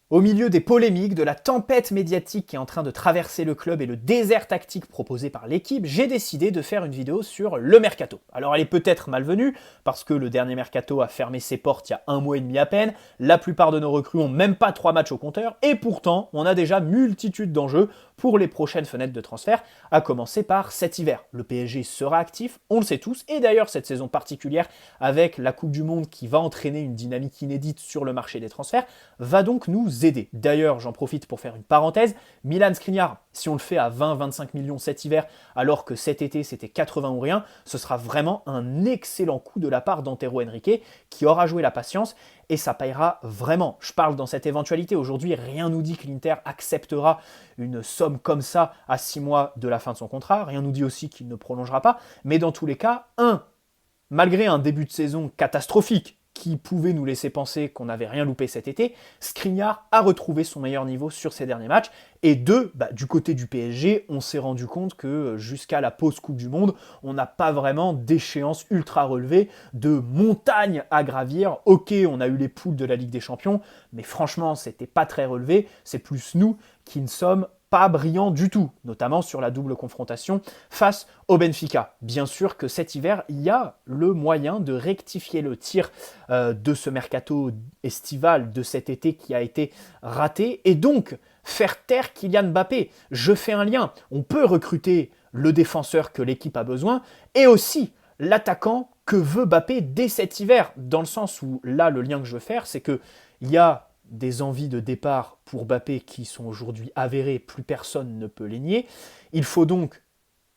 Au milieu des polémiques, de la tempête médiatique qui est en train de traverser le club et le désert tactique proposé par l'équipe, j'ai décidé de faire une vidéo sur le mercato. Alors elle est peut-être malvenue, parce que le dernier mercato a fermé ses portes il y a 1 mois et demi à peine, la plupart de nos recrues ont même pas 3 matchs au compteur, et pourtant on a déjà multitude d'enjeux pour les prochaines fenêtres de transfert, à commencer par cet hiver. Le PSG sera actif, on le sait tous, et d'ailleurs cette saison particulière, avec la Coupe du Monde qui va entraîner une dynamique inédite sur le marché des transferts, va donc nous aider. D'ailleurs, j'en profite pour faire une parenthèse, Milan Skriniar, si on le fait à 20-25 millions cet hiver, alors que cet été c'était 80 ou rien, ce sera vraiment un excellent coup de la part d'Antero Henrique, qui aura joué la patience, et ça payera vraiment. Je parle dans cette éventualité, aujourd'hui rien nous dit que l'Inter acceptera une somme comme ça à 6 mois de la fin de son contrat, rien nous dit aussi qu'il ne prolongera pas, mais dans tous les cas, malgré un début de saison catastrophique, qui pouvait nous laisser penser qu'on n'avait rien loupé cet été, Skriniar a retrouvé son meilleur niveau sur ses derniers matchs. Et deux, du côté du PSG, on s'est rendu compte que jusqu'à la pause Coupe du Monde, on n'a pas vraiment d'échéance ultra relevée, de montagne à gravir. Ok, on a eu les poules de la Ligue des Champions, mais franchement, c'était pas très relevé. C'est plus nous qui ne sommes pas brillant du tout, notamment sur la double confrontation face au Benfica. Bien sûr que cet hiver, il y a le moyen de rectifier le tir de ce mercato estival de cet été qui a été raté, et donc faire taire Kylian Mbappé. Je fais un lien, on peut recruter le défenseur que l'équipe a besoin, et aussi l'attaquant que veut Mbappé dès cet hiver, dans le sens où, là, le lien que je veux faire, c'est que il y a des envies de départ pour Mbappé qui sont aujourd'hui avérées, plus personne ne peut les nier. Il faut donc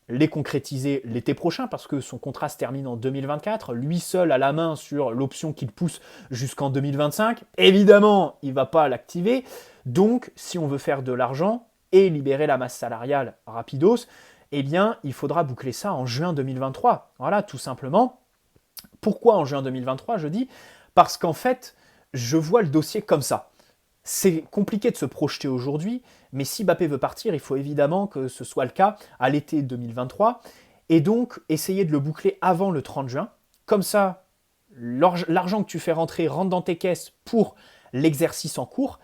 les concrétiser l'été prochain parce que son contrat se termine en 2024. Lui seul a la main sur l'option qu'il pousse jusqu'en 2025. Évidemment, il ne va pas l'activer. Donc, si on veut faire de l'argent et libérer la masse salariale rapidos, eh bien, il faudra boucler ça en juin 2023. Voilà, tout simplement. Pourquoi en juin 2023, je dis? Parce qu'en fait, je vois le dossier comme ça. C'est compliqué de se projeter aujourd'hui, mais si Mbappé veut partir, il faut évidemment que ce soit le cas à l'été 2023, et donc essayer de le boucler avant le 30 juin. Comme ça, l'argent que tu fais rentrer rentre dans tes caisses pour l'exercice en cours,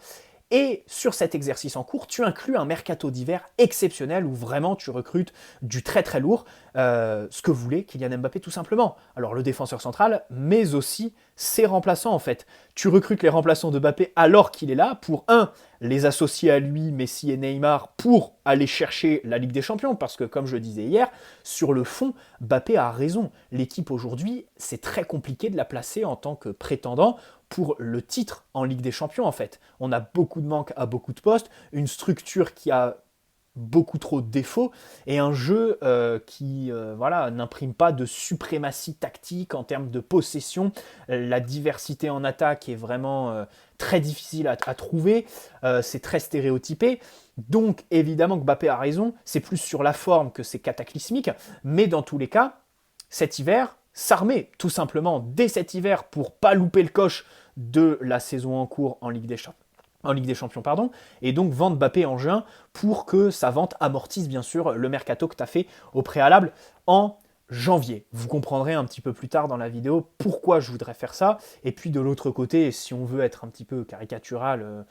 et sur cet exercice en cours, tu inclus un mercato d'hiver exceptionnel où vraiment tu recrutes du très très lourd, ce que voulait Kylian Mbappé tout simplement. Alors le défenseur central, mais aussi ses remplaçants en fait. Tu recrutes les remplaçants de Mbappé alors qu'il est là pour, les associer à lui, Messi et Neymar, pour aller chercher la Ligue des Champions, parce que comme je disais hier, sur le fond, Mbappé a raison. L'équipe aujourd'hui, c'est très compliqué de la placer en tant que prétendant pour le titre en Ligue des Champions en fait. On a beaucoup de manques à beaucoup de postes, une structure qui a beaucoup trop de défauts et un jeu qui n'imprime pas de suprématie tactique en termes de possession. La diversité en attaque est vraiment très difficile à trouver, c'est très stéréotypé. Donc évidemment que Mbappé a raison, c'est plus sur la forme que c'est cataclysmique, mais dans tous les cas, cet hiver, s'armer tout simplement dès cet hiver pour pas louper le coche de la saison en cours en Ligue des Champions, pardon, et donc vendre Mbappé en juin pour que sa vente amortisse bien sûr le mercato que tu as fait au préalable en janvier. Vous comprendrez un petit peu plus tard dans la vidéo pourquoi je voudrais faire ça. Et puis de l'autre côté, si on veut être un petit peu caricatural,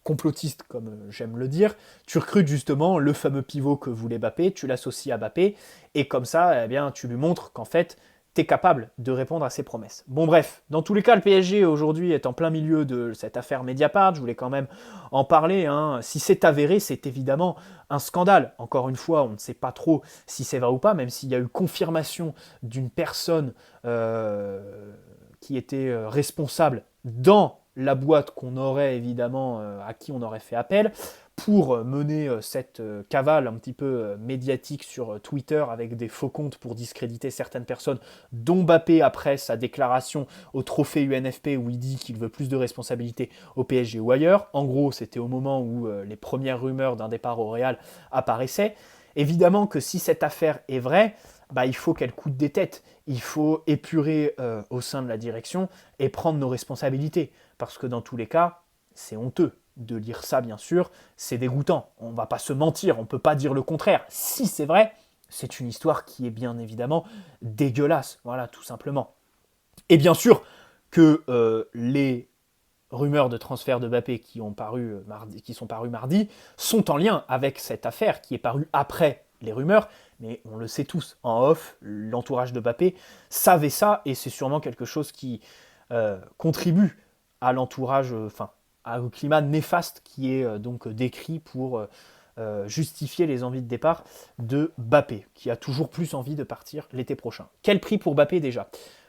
complotiste comme j'aime le dire, tu recrutes justement le fameux pivot que voulait Mbappé, tu l'associes à Mbappé, et comme ça, eh bien, tu lui montres qu'en fait, tu es capable de répondre à ses promesses. Bon bref, dans tous les cas, le PSG aujourd'hui est en plein milieu de cette affaire Mediapart, je voulais quand même en parler. Si c'est avéré, c'est évidemment un scandale. Encore une fois, on ne sait pas trop si c'est vrai ou pas, même s'il y a eu confirmation d'une personne qui était responsable dans la boîte qu'on aurait évidemment, à qui on aurait fait appel, pour mener cette cavale un petit peu médiatique sur Twitter avec des faux comptes pour discréditer certaines personnes, dont Mbappé après sa déclaration au trophée UNFP où il dit qu'il veut plus de responsabilités au PSG ou ailleurs. En gros, c'était au moment où les premières rumeurs d'un départ au Real apparaissaient. Évidemment que si cette affaire est vraie, il faut qu'elle coûte des têtes. Il faut épurer au sein de la direction et prendre nos responsabilités. Parce que dans tous les cas, c'est honteux de lire ça, bien sûr. C'est dégoûtant. On ne va pas se mentir. On ne peut pas dire le contraire. Si c'est vrai, c'est une histoire qui est bien évidemment dégueulasse. Voilà, tout simplement. Et bien sûr que les rumeurs de transfert de Mbappé qui sont parues mardi sont en lien avec cette affaire qui est parue après les rumeurs, mais on le sait tous, en off, l'entourage de Mbappé savait ça, et c'est sûrement quelque chose qui contribue à l'entourage, au climat néfaste qui est donc décrit pour justifier les envies de départ de Mbappé, qui a toujours plus envie de partir l'été prochain. Quel prix pour Mbappé déjà ?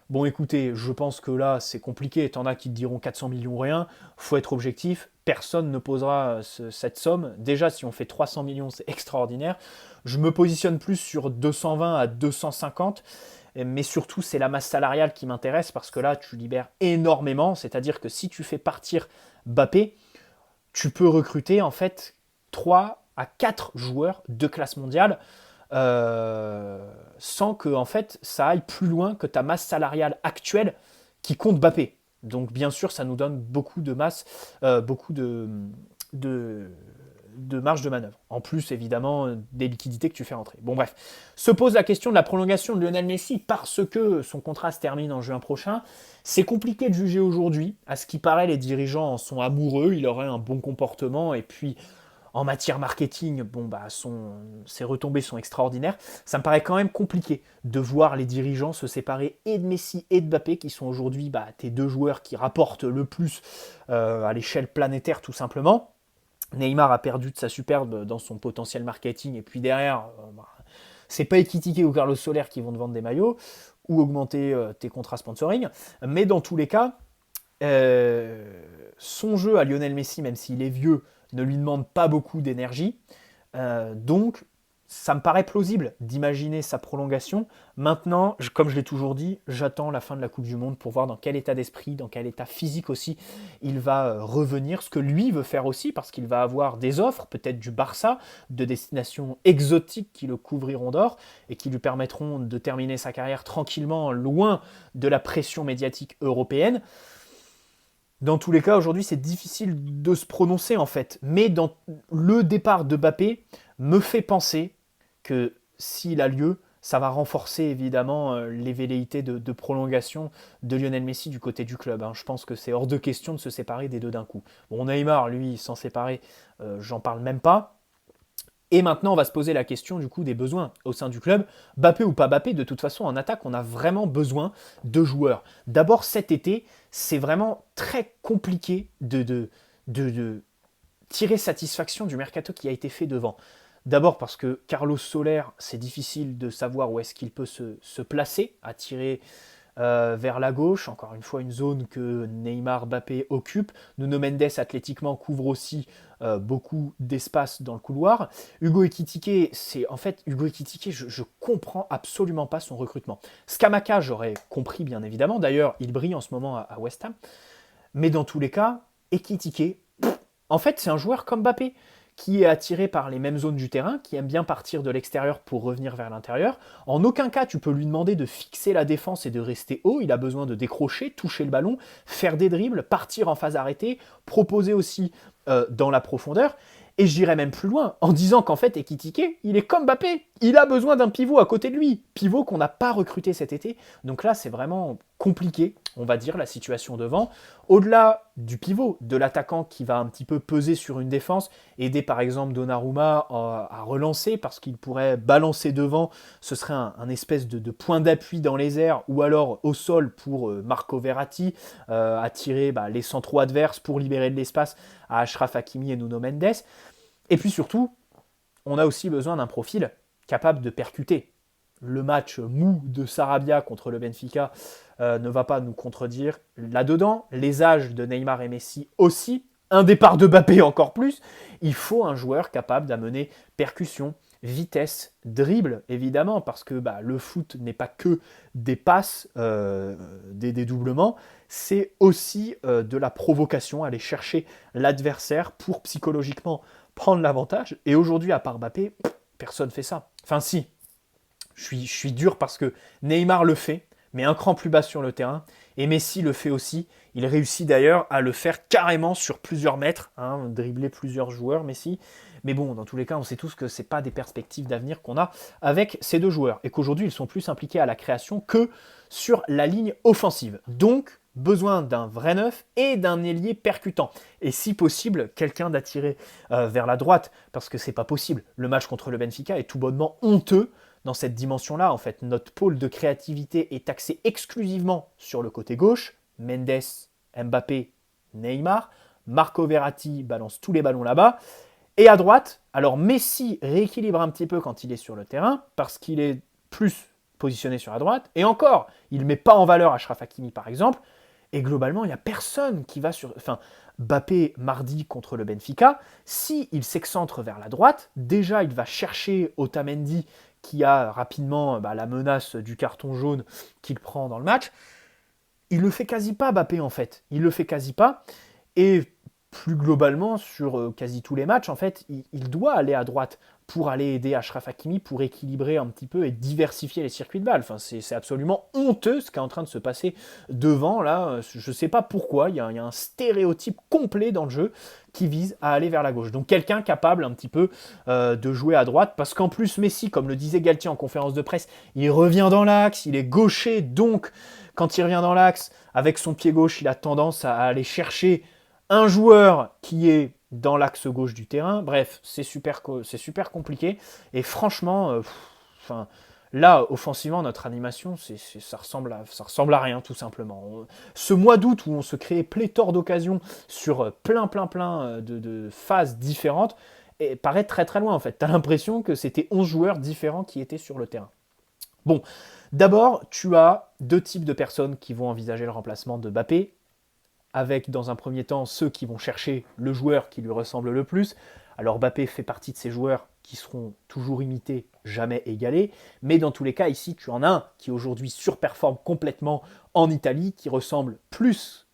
Bon, écoutez, je pense que là, c'est compliqué. T'en as qui te diront 400 millions rien. Faut être objectif. Personne ne posera cette somme. Déjà, si on fait 300 millions, c'est extraordinaire. Je me positionne plus sur 220 à 250. Mais surtout, c'est la masse salariale qui m'intéresse parce que là, tu libères énormément. C'est-à-dire que si tu fais partir Mbappé, tu peux recruter en fait 3 à 4 joueurs de classe mondiale sans que en fait ça aille plus loin que ta masse salariale actuelle qui compte Mbappé. Donc bien sûr ça nous donne beaucoup de masse, beaucoup de marge de manœuvre. En plus évidemment des liquidités que tu fais rentrer. Bon bref, se pose la question de la prolongation de Lionel Messi parce que son contrat se termine en juin prochain. C'est compliqué de juger aujourd'hui. À ce qui paraît les dirigeants en sont amoureux, il aurait un bon comportement et puis en matière marketing, ses retombées sont extraordinaires. Ça me paraît quand même compliqué de voir les dirigeants se séparer et de Messi et de Mbappé, qui sont aujourd'hui tes deux joueurs qui rapportent le plus à l'échelle planétaire tout simplement. Neymar a perdu de sa superbe dans son potentiel marketing, et puis derrière, c'est pas Ekitike ou Carlos Soler qui vont te vendre des maillots ou augmenter tes contrats sponsoring. Mais dans tous les cas, son jeu à Lionel Messi, même s'il est vieux, ne lui demande pas beaucoup d'énergie. Donc, ça me paraît plausible d'imaginer sa prolongation. Maintenant, comme je l'ai toujours dit, j'attends la fin de la Coupe du Monde pour voir dans quel état d'esprit, dans quel état physique aussi il va revenir, ce que lui veut faire aussi, parce qu'il va avoir des offres, peut-être du Barça, de destinations exotiques qui le couvriront d'or et qui lui permettront de terminer sa carrière tranquillement, loin de la pression médiatique européenne. Dans tous les cas, aujourd'hui, c'est difficile de se prononcer en fait. Mais dans le départ de Mbappé me fait penser que s'il a lieu, ça va renforcer évidemment les velléités de prolongation de Lionel Messi du côté du club. Je pense que c'est hors de question de se séparer des deux d'un coup. Bon, Neymar, lui, s'en séparer, j'en parle même pas. Et maintenant, on va se poser la question du coup des besoins au sein du club. Mbappé ou pas Mbappé, de toute façon, en attaque, on a vraiment besoin de joueurs. D'abord, cet été, c'est vraiment très compliqué de tirer satisfaction du mercato qui a été fait devant. D'abord parce que Carlos Soler, c'est difficile de savoir où est-ce qu'il peut se placer, à tirer vers la gauche, encore une fois une zone que Neymar, Mbappé occupent. Nuno Mendes athlétiquement couvre aussi beaucoup d'espace dans le couloir. Hugo Ekitike, je comprends absolument pas son recrutement. Scamacca, j'aurais compris bien évidemment, d'ailleurs il brille en ce moment à West Ham, mais dans tous les cas, Ekitike, en fait c'est un joueur comme Mbappé, qui est attiré par les mêmes zones du terrain, qui aime bien partir de l'extérieur pour revenir vers l'intérieur. En aucun cas, tu peux lui demander de fixer la défense et de rester haut. Il a besoin de décrocher, toucher le ballon, faire des dribbles, partir en phase arrêtée, proposer aussi dans la profondeur. Et j'irais même plus loin, en disant qu'en fait, Ekitike, il est comme Mbappé. Il a besoin d'un pivot à côté de lui. Pivot qu'on n'a pas recruté cet été. Donc là, c'est vraiment compliqué, on va dire, la situation devant. Au-delà du pivot, de l'attaquant qui va un petit peu peser sur une défense, aider par exemple Donnarumma à relancer, parce qu'il pourrait balancer devant, ce serait un espèce de point d'appui dans les airs, ou alors au sol pour Marco Verratti, attirer les centraux adverses pour libérer de l'espace à Achraf Hakimi et Nuno Mendes. Et puis surtout, on a aussi besoin d'un profil capable de percuter. Le match mou de Sarabia contre le Benfica ne va pas nous contredire là-dedans. Les âges de Neymar et Messi aussi. Un départ de Mbappé encore plus. Il faut un joueur capable d'amener percussion, vitesse, dribble, évidemment, parce que le foot n'est pas que des passes, des dédoublements, c'est aussi de la provocation, aller chercher l'adversaire pour psychologiquement prendre l'avantage. Et aujourd'hui, à part Mbappé, personne ne fait ça. Enfin si, je suis dur parce que Neymar le fait, mais un cran plus bas sur le terrain, et Messi le fait aussi. Il réussit d'ailleurs à le faire carrément sur plusieurs mètres, dribbler plusieurs joueurs, Messi. Mais bon, dans tous les cas, on sait tous que ce n'est pas des perspectives d'avenir qu'on a avec ces deux joueurs, et qu'aujourd'hui, ils sont plus impliqués à la création que sur la ligne offensive. Donc, besoin d'un vrai neuf et d'un ailier percutant. Et si possible, quelqu'un d'attiré vers la droite, parce que c'est pas possible. Le match contre le Benfica est tout bonnement honteux dans cette dimension-là. En fait, notre pôle de créativité est axé exclusivement sur le côté gauche. Mendes, Mbappé, Neymar. Marco Verratti balance tous les ballons là-bas. Et à droite, alors Messi rééquilibre un petit peu quand il est sur le terrain, parce qu'il est plus positionné sur la droite. Et encore, il ne met pas en valeur Achraf Hakimi par exemple. Et globalement, il n'y a personne qui va sur... Enfin, Mbappé, mardi, contre le Benfica, s'il s'excentre vers la droite, déjà, il va chercher Otamendi, qui a rapidement la menace du carton jaune qu'il prend dans le match. Il le fait quasi pas, Mbappé, en fait. Il le fait quasi pas. Et plus globalement, sur quasi tous les matchs, en fait, il doit aller à droite pour aller aider Achraf Hakimi, pour équilibrer un petit peu et diversifier les circuits de balles. Enfin, c'est absolument honteux ce qui est en train de se passer devant. Là, je ne sais pas pourquoi, il y a un stéréotype complet dans le jeu qui vise à aller vers la gauche. Donc quelqu'un capable un petit peu de jouer à droite, parce qu'en plus Messi, comme le disait Galtier en conférence de presse, il revient dans l'axe, il est gaucher, donc quand il revient dans l'axe, avec son pied gauche, il a tendance à aller chercher un joueur qui est dans l'axe gauche du terrain. Bref, c'est super compliqué. Et franchement, là, offensivement, notre animation, ça ressemble à rien, tout simplement. Ce mois d'août où on se créait pléthore d'occasions sur plein de phases différentes, et paraît très très loin en fait. T'as l'impression que c'était 11 joueurs différents qui étaient sur le terrain. Bon, d'abord, tu as deux types de personnes qui vont envisager le remplacement de Mbappé, avec dans un premier temps ceux qui vont chercher le joueur qui lui ressemble le plus. Alors Mbappé fait partie de ces joueurs qui seront toujours imités, jamais égalés, mais dans tous les cas, ici, tu en as un qui aujourd'hui surperforme complètement en Italie, qui ressemble plus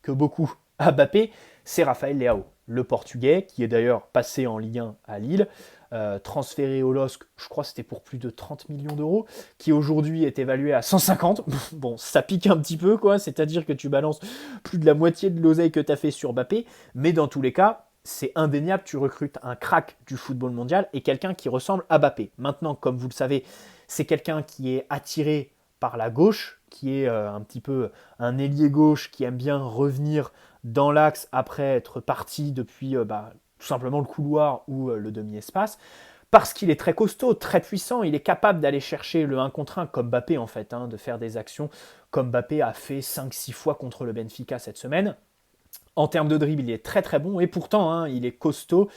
que beaucoup à Mbappé, c'est Rafael Leao, le Portugais, qui est d'ailleurs passé en Ligue 1 à Lille, transféré au LOSC, je crois que c'était pour plus de 30 millions d'euros, qui aujourd'hui est évalué à 150. Bon, ça pique un petit peu, quoi, c'est-à-dire que tu balances plus de la moitié de l'oseille que tu as fait sur Mbappé, mais dans tous les cas, c'est indéniable, tu recrutes un crack du football mondial et quelqu'un qui ressemble à Mbappé. Maintenant, comme vous le savez, c'est quelqu'un qui est attiré par la gauche, qui est un petit peu un ailier gauche qui aime bien revenir dans l'axe après être parti depuis tout simplement le couloir ou le demi-espace, parce qu'il est très costaud, très puissant, il est capable d'aller chercher le 1 contre 1 comme Mbappé en fait, de faire des actions comme Mbappé a fait 5-6 fois contre le Benfica cette semaine. En termes de dribble, il est très très bon, et pourtant, il est costaud,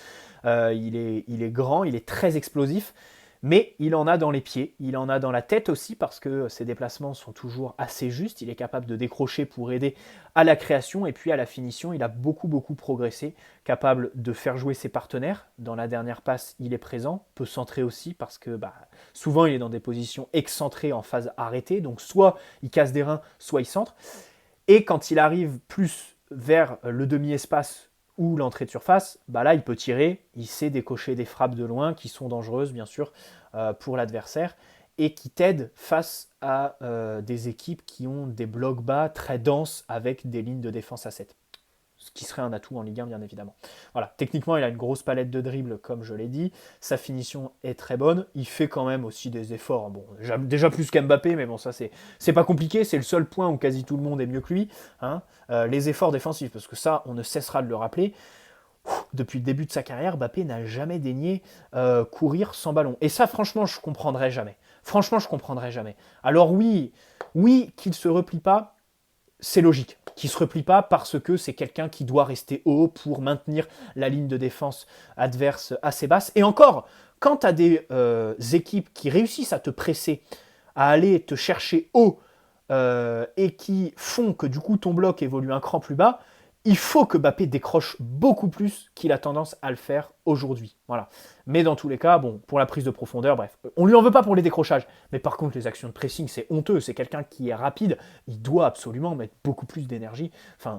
il est grand, il est très explosif, mais il en a dans les pieds, il en a dans la tête aussi, parce que ses déplacements sont toujours assez justes, il est capable de décrocher pour aider à la création, et puis à la finition, il a beaucoup progressé, capable de faire jouer ses partenaires. Dans la dernière passe, il est présent, peut centrer aussi, parce que souvent il est dans des positions excentrées en phase arrêtée, donc soit il casse des reins, soit il centre, et quand il arrive plus vers le demi-espace ou l'entrée de surface, là il peut tirer, il sait décocher des frappes de loin qui sont dangereuses bien sûr pour l'adversaire et qui t'aident face à des équipes qui ont des blocs bas très denses avec des lignes de défense à 7. Ce qui serait un atout en Ligue 1 bien évidemment. Voilà, techniquement il a une grosse palette de dribbles comme je l'ai dit, sa finition est très bonne, il fait quand même aussi des efforts, bon déjà plus qu'Mbappé, mais bon ça c'est pas compliqué, c'est le seul point où quasi tout le monde est mieux que lui, les efforts défensifs, parce que ça on ne cessera de le rappeler. Depuis le début de sa carrière, Mbappé n'a jamais daigné courir sans ballon. Et ça, franchement, je comprendrai jamais. Franchement, je comprendrai jamais. Alors oui, qu'il se replie pas, c'est logique. Qu'il se replie pas parce que c'est quelqu'un qui doit rester haut pour maintenir la ligne de défense adverse assez basse. Et encore, quand tu as des équipes qui réussissent à te presser, à aller te chercher haut et qui font que du coup ton bloc évolue un cran plus bas, il faut que Mbappé décroche beaucoup plus qu'il a tendance à le faire aujourd'hui. Voilà. Mais dans tous les cas, bon, pour la prise de profondeur, bref, on lui en veut pas pour les décrochages. Mais par contre, les actions de pressing, c'est honteux. C'est quelqu'un qui est rapide. Il doit absolument mettre beaucoup plus d'énergie,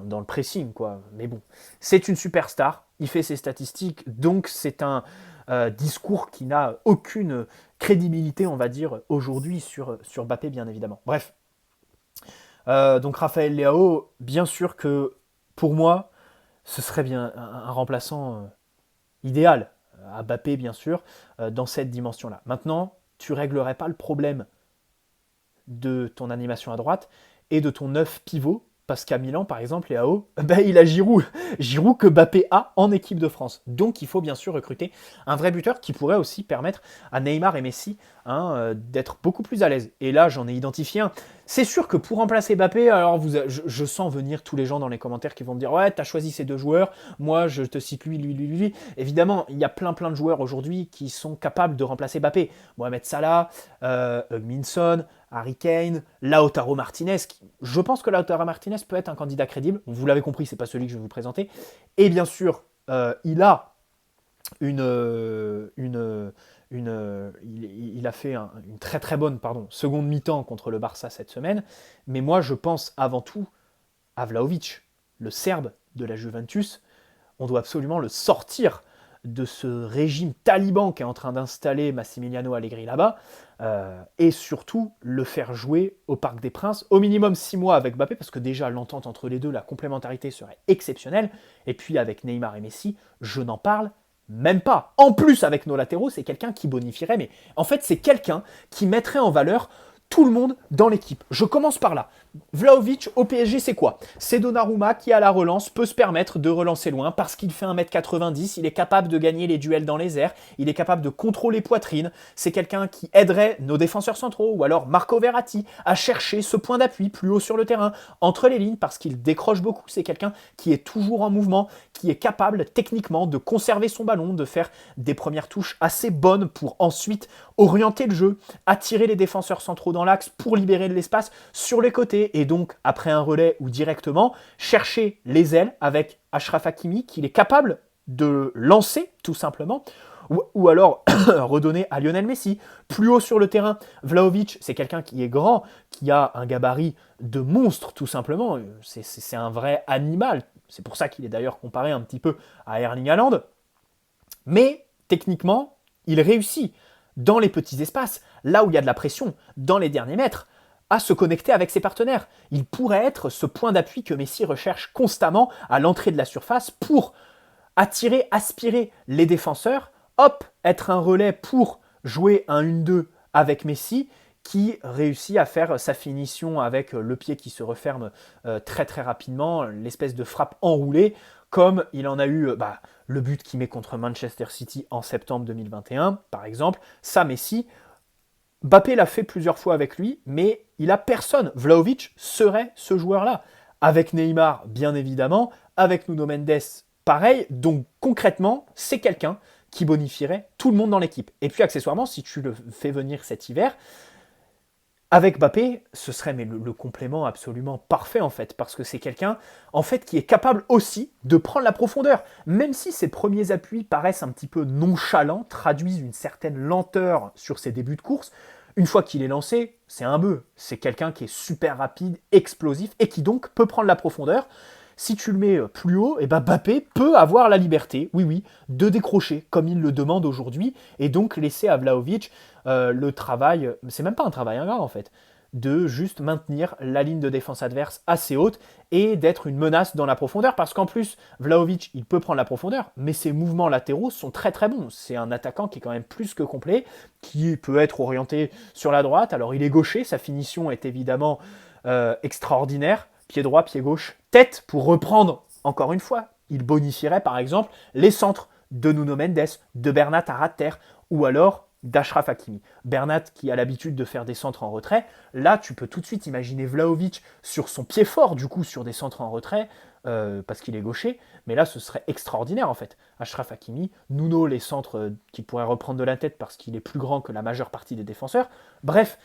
dans le pressing, quoi. Mais bon, c'est une superstar. Il fait ses statistiques, donc c'est un discours qui n'a aucune crédibilité, on va dire, aujourd'hui sur Mbappé, bien évidemment. Bref. Donc Rafael Leao, bien sûr que pour moi, ce serait bien un remplaçant idéal à Mbappé, bien sûr, dans cette dimension-là. Maintenant, tu ne réglerais pas le problème de ton animation à droite et de ton 9 pivot Parce qu'à Milan, par exemple, et à O, ben, il a Giroud. Giroud que Mbappé a en équipe de France. Donc il faut bien sûr recruter un vrai buteur qui pourrait aussi permettre à Neymar et Messi d'être beaucoup plus à l'aise. Et là, j'en ai identifié un. C'est sûr que pour remplacer Mbappé, alors je sens venir tous les gens dans les commentaires qui vont me dire ouais, t'as choisi ces deux joueurs, moi je te cite lui. Évidemment, il y a plein de joueurs aujourd'hui qui sont capables de remplacer Mbappé. Mohamed Salah, Minson, Harry Kane, Lautaro Martinez. Je pense que Lautaro Martinez peut être un candidat crédible. Vous l'avez compris, c'est pas celui que je vais vous présenter. Et bien sûr, il a il a fait une très bonne seconde mi-temps contre le Barça cette semaine. Mais moi, je pense avant tout à Vlahovic, le Serbe de la Juventus. On doit absolument le sortir de ce régime taliban qu'est en train d'installer Massimiliano Allegri là-bas, et surtout le faire jouer au Parc des Princes, au minimum 6 mois avec Mbappé, parce que déjà l'entente entre les deux, la complémentarité serait exceptionnelle, et puis avec Neymar et Messi, je n'en parle même pas. En plus, avec nos latéraux, c'est quelqu'un qui bonifierait, mais en fait, c'est quelqu'un qui mettrait en valeur tout le monde dans l'équipe. Je commence par là. Vlahovic au PSG, c'est quoi? C'est Donnarumma qui, à la relance, peut se permettre de relancer loin parce qu'il fait 1m90, il est capable de gagner les duels dans les airs, il est capable de contrôler poitrine. C'est quelqu'un qui aiderait nos défenseurs centraux ou alors Marco Verratti à chercher ce point d'appui plus haut sur le terrain, entre les lignes, parce qu'il décroche beaucoup. C'est quelqu'un qui est toujours en mouvement, qui est capable techniquement de conserver son ballon, de faire des premières touches assez bonnes pour ensuite orienter le jeu, attirer les défenseurs centraux dans l'axe pour libérer de l'espace sur les côtés et donc après un relais ou directement chercher les ailes avec Achraf Hakimi qu'il est capable de lancer tout simplement ou alors redonner à Lionel Messi plus haut sur le terrain. Vlahovic, c'est quelqu'un qui est grand, qui a un gabarit de monstre tout simplement, c'est un vrai animal, c'est pour ça qu'il est d'ailleurs comparé un petit peu à Erling Haaland, mais techniquement il réussit dans les petits espaces, là où il y a de la pression, dans les derniers mètres, à se connecter avec ses partenaires. Il pourrait être ce point d'appui que Messi recherche constamment à l'entrée de la surface pour attirer, aspirer les défenseurs, hop, être un relais pour jouer un 1-2 avec Messi, qui réussit à faire sa finition avec le pied qui se referme très rapidement, l'espèce de frappe enroulée, comme il en a eu le but qu'il met contre Manchester City en septembre 2021, par exemple. Ça, Messi, Mbappé l'a fait plusieurs fois avec lui, mais il a personne. Vlahovic serait ce joueur-là. Avec Neymar, bien évidemment, avec Nuno Mendes, pareil. Donc concrètement, c'est quelqu'un qui bonifierait tout le monde dans l'équipe. Et puis accessoirement, si tu le fais venir cet hiver, avec Mbappé, ce serait le complément absolument parfait en fait, parce que c'est quelqu'un en fait qui est capable aussi de prendre la profondeur, même si ses premiers appuis paraissent un petit peu nonchalants, traduisent une certaine lenteur sur ses débuts de course. Une fois qu'il est lancé, c'est un bœuf, c'est quelqu'un qui est super rapide, explosif et qui donc peut prendre la profondeur. Si tu le mets plus haut, et Mbappé peut avoir la liberté, oui, de décrocher comme il le demande aujourd'hui, et donc laisser à Vlahovic le travail, c'est même pas un travail ingrat en fait, de juste maintenir la ligne de défense adverse assez haute et d'être une menace dans la profondeur, parce qu'en plus, Vlahovic, il peut prendre la profondeur, mais ses mouvements latéraux sont très bons. C'est un attaquant qui est quand même plus que complet, qui peut être orienté sur la droite, alors il est gaucher, sa finition est évidemment extraordinaire, pied droit, pied gauche, tête, pour reprendre, encore une fois, il bonifierait par exemple les centres de Nuno Mendes, de Bernat à ras de terre, ou alors d'Achraf Hakimi. Bernat qui a l'habitude de faire des centres en retrait, là tu peux tout de suite imaginer Vlahovic sur son pied fort, du coup sur des centres en retrait, parce qu'il est gaucher, mais là ce serait extraordinaire en fait. Achraf Hakimi, Nuno les centres qu'il pourrait reprendre de la tête parce qu'il est plus grand que la majeure partie des défenseurs, bref,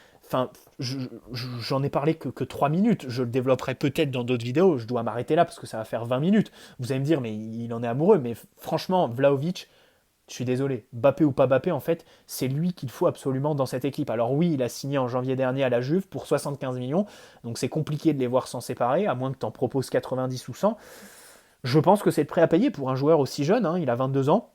j'en ai parlé que 3 minutes, je le développerai peut-être dans d'autres vidéos, je dois m'arrêter là parce que ça va faire 20 minutes. Vous allez me dire, mais il en est amoureux, mais franchement, Vlahovic, je suis désolé, Mbappé ou pas Mbappé, en fait, c'est lui qu'il faut absolument dans cette équipe. Alors oui, il a signé en janvier dernier à la Juve pour 75 millions, donc c'est compliqué de les voir s'en séparer, à moins que tu en proposes 90 ou 100. Je pense que c'est le prêt à payer pour un joueur aussi jeune, hein, il a 22 ans.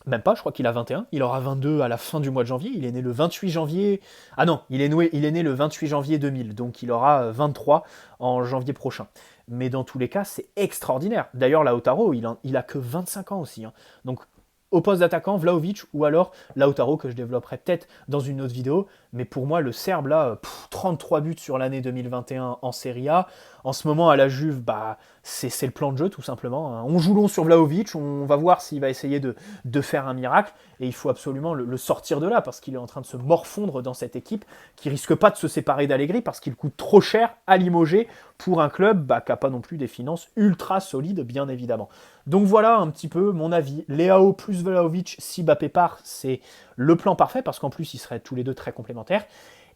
Même pas, je crois qu'il a 21. Il aura 22 à la fin du mois de janvier. Il est né le 28 janvier... Ah non, il est né le 28 janvier 2000. Donc il aura 23 en janvier prochain. Mais dans tous les cas, c'est extraordinaire. D'ailleurs, Lautaro, il a que 25 ans aussi. Hein. Donc au poste d'attaquant, Vlahovic ou alors Lautaro, que je développerai peut-être dans une autre vidéo. Mais pour moi, le Serbe, là, 33 buts sur l'année 2021 en Serie A. En ce moment, à la Juve, bah, c'est le plan de jeu, tout simplement, hein. On joue long sur Vlahovic, on va voir s'il va essayer de faire un miracle. Et il faut absolument le sortir de là, parce qu'il est en train de se morfondre dans cette équipe, qui risque pas de se séparer d'Allegri, parce qu'il coûte trop cher à limoger pour un club bah, qui n'a pas non plus des finances ultra solides, bien évidemment. Donc voilà un petit peu mon avis. Leao plus Vlahovic, si Mbappé part, c'est le plan parfait, parce qu'en plus, ils seraient tous les deux très complémentaires.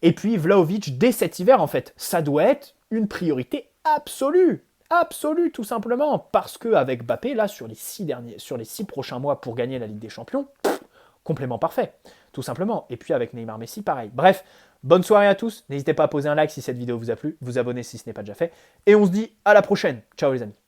Et puis Vlahovic, dès cet hiver, en fait, ça doit être une priorité absolue. Absolue, tout simplement. Parce qu'avec Mbappé, là, sur les 6 prochains mois pour gagner la Ligue des Champions, complément parfait, tout simplement. Et puis avec Neymar Messi, pareil. Bref, bonne soirée à tous. N'hésitez pas à poser un like si cette vidéo vous a plu, vous abonner si ce n'est pas déjà fait. Et on se dit à la prochaine. Ciao les amis.